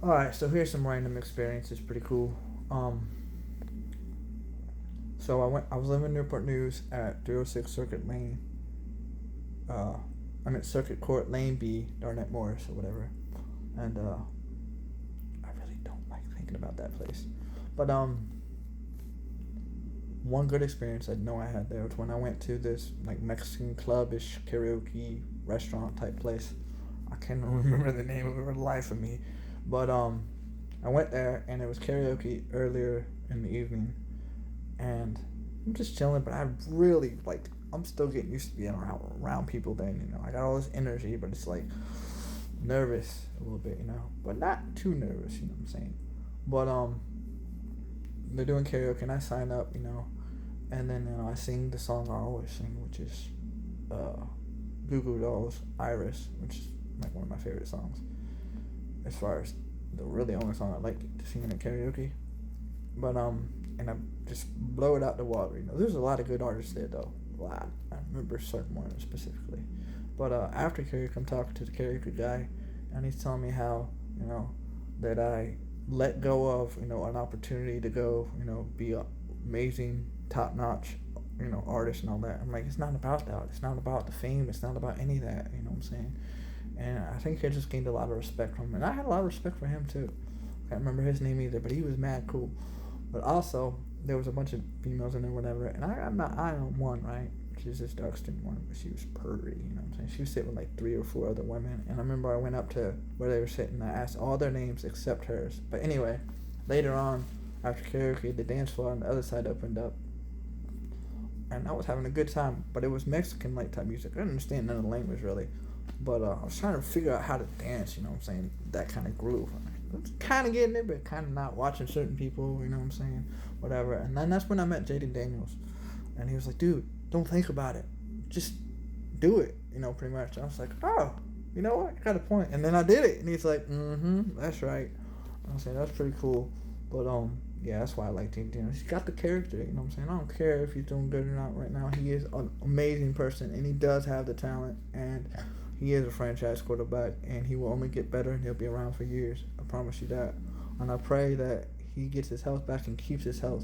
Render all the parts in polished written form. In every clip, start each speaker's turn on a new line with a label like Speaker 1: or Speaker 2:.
Speaker 1: All right, so here's some random experiences. Pretty cool. Um, so I was living in Newport News at 306 Circuit Lane. Uh, I'm at Circuit Court Lane B, Darnett Morris or whatever. And I really don't like thinking about that place. But one good experience I know I had there was when I went to this like Mexican club-ish karaoke restaurant type place. I can't remember the name of it for the life of me, but I went there and it was karaoke earlier in the evening, and I'm just chilling. But I really like. I'm still getting used to being around people. Then I got all this energy, but it's like nervous a little bit, but not too nervous. You know what I'm saying? But they're doing karaoke and I sign up, and then I sing the song I always sing, which is uh, Goo Goo Dolls' "Iris," which is like one of my favorite songs. As far as the really only song I like to sing in karaoke, but and I just blow it out the water. There's a lot of good artists there though. A lot. I remember certain ones specifically. But after karaoke, I'm talking to the karaoke guy, and he's telling me how that I let go of an opportunity to go be a amazing top notch artist and all that. I'm like, it's not about that. It's not about the fame. It's not about any of that. You know what I'm saying? And I think I just gained a lot of respect from him, and I had a lot of respect for him too. I can't remember his name either, but he was mad cool. But also, there was a bunch of females in there, whatever, and I'm not I on one, right? She's this dark skinned one, but she was pretty, you know what I'm saying? She was sitting with like three or four other women, and I remember I went up to where they were sitting, and I asked all their names except hers. But anyway, later on, after karaoke, the dance floor on the other side opened up, and I was having a good time, but it was Mexican like type music. I didn't understand none of the language really, but I was trying to figure out how to dance, you know what I'm saying? That kind of groove. I was kind of getting it, but kind of not watching certain people, you know what I'm saying? Whatever. And then that's when I met Jaden Daniels, and he was like, dude, don't think about it. Just do it, pretty much. And I was like, oh, you know what? I got a point. And then I did it. And he's like, that's right. I was saying, that's pretty cool. But, yeah, that's why I like Jaden Daniels. He's got the character, you know what I'm saying? I don't care if he's doing good or not right now. He is an amazing person, and he does have the talent, and he is a franchise quarterback, and he will only get better, and he'll be around for years. I promise you that. And I pray that he gets his health back and keeps his health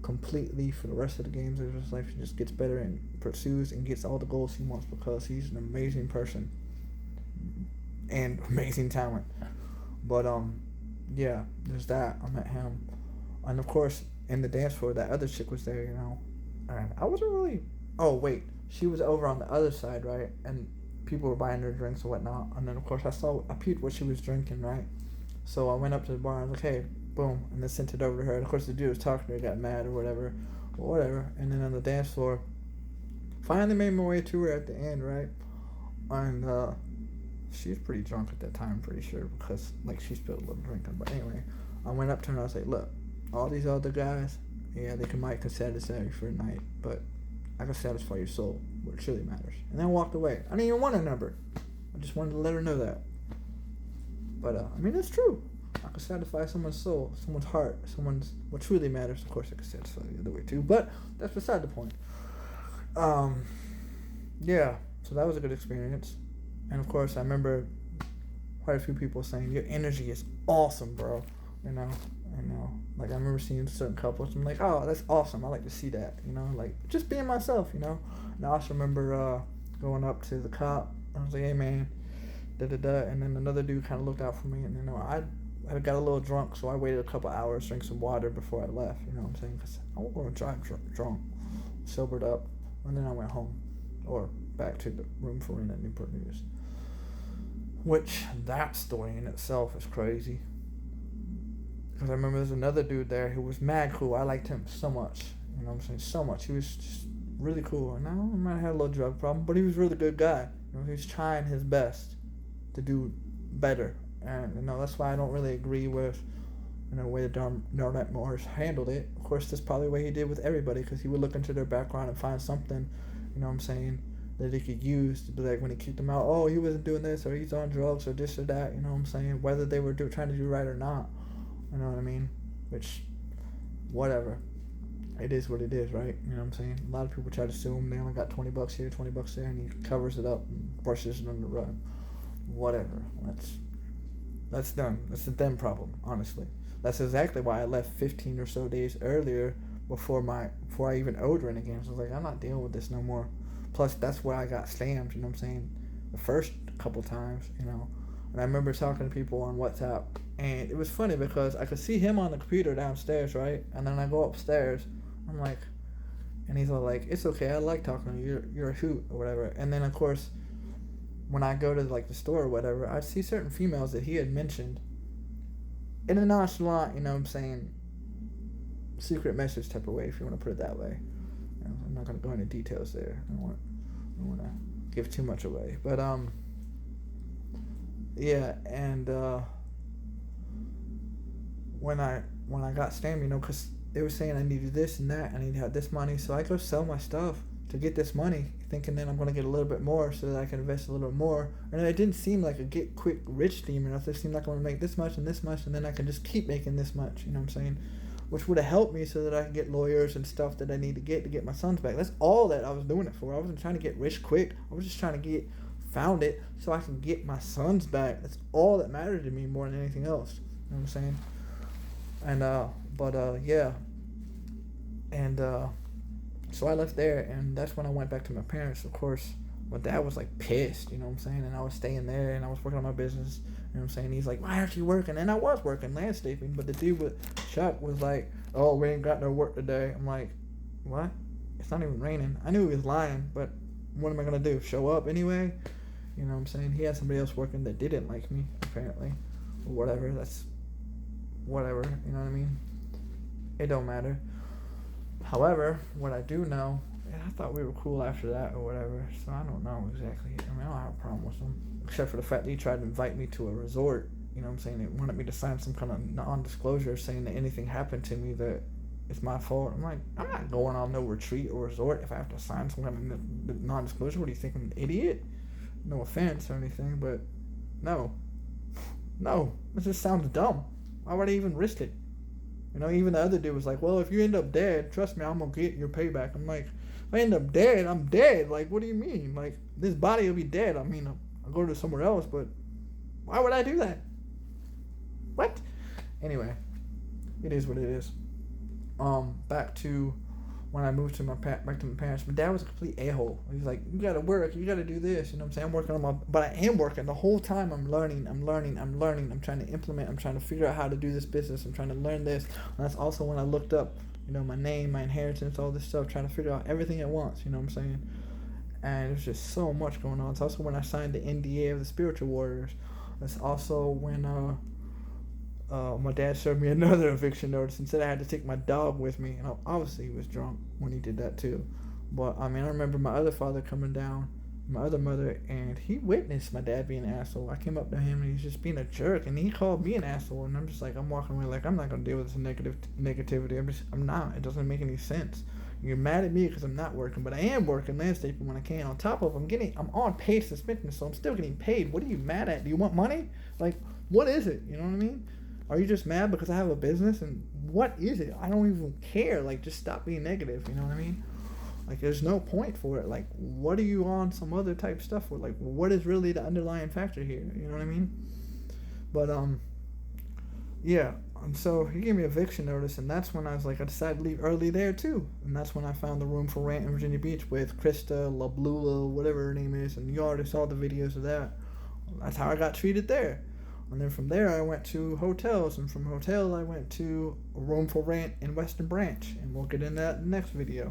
Speaker 1: completely for the rest of the games of his life. He just gets better and pursues and gets all the goals he wants because he's an amazing person and amazing talent. But yeah, there's that. I met him, and of course, in the dance floor, that other chick was there, and I wasn't really. Oh wait, she was over on the other side, right? And people were buying her drinks and whatnot. And then of course I peeped what she was drinking, right? So I went up to the bar and I was like, hey, boom, and then sent it over to her. And of course the dude was talking to her, got mad or whatever, And then on the dance floor, finally made my way to her at the end, right? And she was pretty drunk at that time, I'm pretty sure, because like she spilled a little drink on. But anyway, I went up to her and I was like, look, all these other guys, yeah, might can satisfy you for a night, but I can satisfy your soul, what truly matters. And then I walked away. I didn't even want her number. I just wanted to let her know that. But I mean, it's true. I can satisfy someone's soul, someone's heart, someone's what truly matters. Of course, I can satisfy the other way too, but that's beside the point. Um, yeah. So that was a good experience, and of course, I remember quite a few people saying your energy is awesome, bro. You know, Like I remember seeing certain couples. I'm like, oh, that's awesome. I like to see that. Like just being myself. And I also remember going up to the cop. I was like, hey man, da da da. And then another dude kind of looked out for me, and I got a little drunk, so I waited a couple hours, drank some water before I left. You know what I'm saying? Because I won't want to drive drunk. Sobered up, and then I went home, or back to the room for rent at Newport News. Which that story in itself is crazy. Because I remember there's another dude there who was mad cool. I liked him so much. You know what I'm saying? So much. He was just really cool. And I might have had a little drug problem, but he was a really good guy. He was trying his best to do better. And that's why I don't really agree with the way that Darnett Morris handled it. Of course, that's probably the way he did with everybody, because he would look into their background and find something, you know what I'm saying, that he could use to be like, when he kicked them out, oh, he wasn't doing this, or he's on drugs, or this or that, you know what I'm saying, whether they were trying to do right or not, you know what I mean, which, whatever, it is what it is, right, you know what I'm saying. A lot of people try to sue him, they only got $20 here, $20 there, and he covers it up and brushes it under the rug, whatever, That's them. That's a them problem, honestly. That's exactly why I left 15 or so days earlier before I even owed rent again. So I was like, I'm not dealing with this no more. Plus, that's where I got scammed. You know what I'm saying? The first couple times, you know. And I remember talking to people on WhatsApp, and it was funny because I could see him on the computer downstairs, right? And then I go upstairs. I'm like, and he's all like, "It's okay. I like talking to you. You're a hoot or whatever." And then of course, when I go to like the store or whatever, I see certain females that he had mentioned in a nonchalant, you know what I'm saying, secret message type of way, if you want to put it that way. You know, I'm not gonna go into details there. I don't want to give too much away, but yeah, and when I got scammed, you know, because they were saying I needed this and that, I need to have this money, so I go sell my stuff to get this money, thinking that I'm gonna get a little bit more so that I can invest a little bit more. And it didn't seem like a get quick rich scheme enough. It seemed like I'm gonna make this much and this much, and then I can just keep making this much. You know what I'm saying? Which would have helped me so that I can get lawyers and stuff that I need to get my sons back. That's all that I was doing it for. I wasn't trying to get rich quick. I was just trying to found it so I can get my sons back. That's all that mattered to me more than anything else. You know what I'm saying? And yeah, and so I left there, and that's when I went back to my parents. Of course, my dad was like pissed. You know what I'm saying? And I was staying there, and I was working on my business. You know what I'm saying? He's like, "Why aren't you working?" And I was working landscaping, but the dude with Chuck was like, "Oh, we ain't got no work today." I'm like, "What? It's not even raining." I knew he was lying, but what am I gonna do? Show up anyway? You know what I'm saying? He had somebody else working that didn't like me, apparently. Or whatever. That's whatever. You know what I mean? It don't matter. However, what I do know, and I thought we were cool after that or whatever, so I don't know exactly. I mean, I don't have a problem with him. Except for the fact that he tried to invite me to a resort. You know what I'm saying? He wanted me to sign some kind of non-disclosure saying that anything happened to me that it's my fault. I'm like, I'm not going on no retreat or resort if I have to sign some kind of non-disclosure. What do you think, I'm an idiot? No offense or anything, but no. No. It just sounds dumb. Why would I even risk it? You know, even the other dude was like, well, if you end up dead, trust me, I'm going to get your payback. I'm like, if I end up dead, I'm dead. Like, what do you mean? Like, this body will be dead. I mean, I'll go to somewhere else, but why would I do that? What? Anyway, it is what it is. Back to when I moved to back to my parents. My dad was a complete a-hole. He's like, you gotta work, you gotta do this. You know what I'm saying? I'm working on but I am working. The whole time I'm learning. I'm trying to implement. I'm trying to figure out how to do this business. I'm trying to learn this. And that's also when I looked up, you know, my name, my inheritance, all this stuff, trying to figure out everything at once. You know what I'm saying? And there's just so much going on. It's also when I signed the NDA of the Spiritual Warriors. That's also when my dad served me another eviction notice and said I had to take my dog with me. And obviously he was drunk when he did that too. But I mean, I remember my other father coming down, my other mother, and he witnessed my dad being an asshole. I came up to him and he's just being a jerk, and he called me an asshole. And I'm just like, I'm walking away like, I'm not gonna deal with this negativity. I'm not. It doesn't make any sense. You're mad at me because I'm not working, but I am working landscaping when I can. On top of, I'm on paid suspension, so I'm still getting paid. What are you mad at? Do you want money? Like, what is it? You know what I mean? Are you just mad because I have a business? And what is it? I don't even care. Like, just stop being negative. You know what I mean? Like, there's no point for it. Like, what are you on some other type stuff for? Like, what is really the underlying factor here? You know what I mean? But, yeah. And so he gave me eviction notice, and that's when I was like, I decided to leave early there too. And that's when I found the Room for Rent in Virginia Beach with Krista LaBlula, whatever her name is, and you already saw the videos of that. That's how I got treated there. And then from there I went to hotels, and from hotel I went to a Room for Rent in Western Branch, and we'll get into that in the next video.